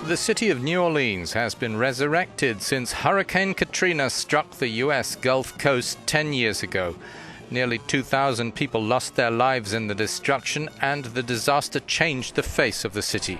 The city of New Orleans has been resurrected since Hurricane Katrina struck the U.S. Gulf Coast 10 years ago. Nearly 2,000 people lost their lives in the destruction, and the disaster changed the face of the city.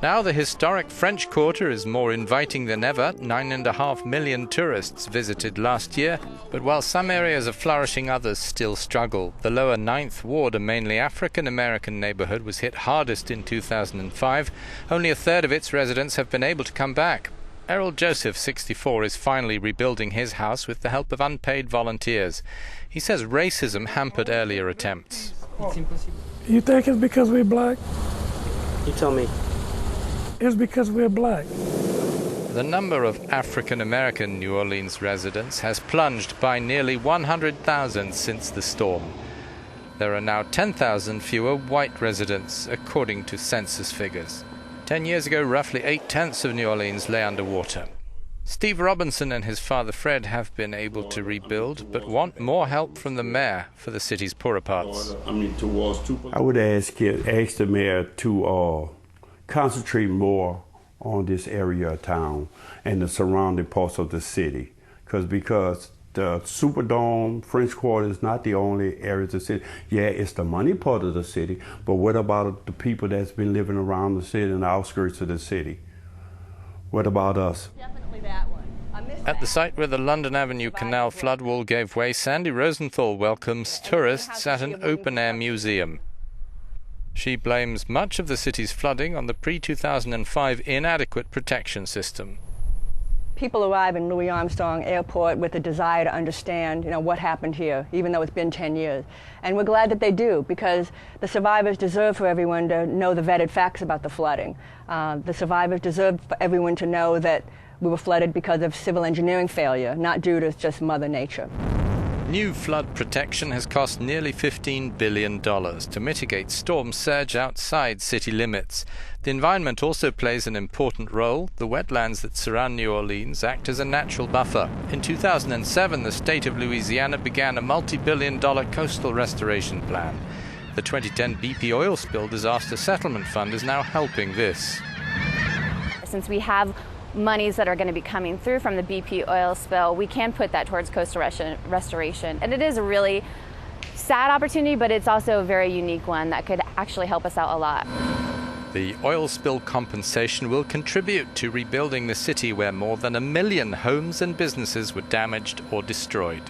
Now the historic French Quarter is more inviting than ever. 9.5 million tourists visited last year. But while some areas are flourishing, others still struggle. The lower 9th Ward, a mainly African-American neighborhood, was hit hardest in 2005. Only a third of its residents have been able to come back. Errol Joseph, 64, is finally rebuilding his house with the help of unpaid volunteers. He says racism hampered earlier attempts. You think it's because we're black? You tell me. It's because we're black. The number of African-American New Orleans residents has plunged by nearly 100,000 since the storm. There are now 10,000 fewer white residents, according to census figures. 10 years ago, roughly 8/10 of New Orleans lay underwater. Steve Robinson and his father Fred have been able to rebuild, but want more help from the mayor for the city's poorer parts. I would ask the mayor to concentrate more on this area of town and the surrounding parts of the city, because the Superdome, French Quarter is not the only area of the city. Yeah, it's the money part of the city, but what about the people that's been living around the city and the outskirts of the city? What about us? Definitely that one. At the site where the London Avenue Canal flood wall gave way, Sandy Rosenthal welcomes tourists at an open-air museum. She blames much of the city's flooding on the pre-2005 inadequate protection system. People arrive in Louis Armstrong Airport with a desire to understand, what happened here, even though it's been 10 years. And we're glad that they do, because the survivors deserve for everyone to know the vetted facts about the flooding. The survivors deserve for everyone to know that we were flooded because of civil engineering failure, not due to just Mother Nature. New flood protection has cost nearly $15 billion to mitigate storm surge outside city limits. The environment also plays an important role. The wetlands that surround New Orleans act as a natural buffer. In 2007, the state of Louisiana began a multi-billion-dollar coastal restoration plan. The 2010 BP oil spill disaster settlement fund is now helping this. Since we have monies that are going to be coming through from the BP oil spill, we can put that towards coastal restoration. And it is a really sad opportunity, but it's also a very unique one that could actually help us out a lot. The oil spill compensation will contribute to rebuilding the city where more than 1 million homes and businesses were damaged or destroyed.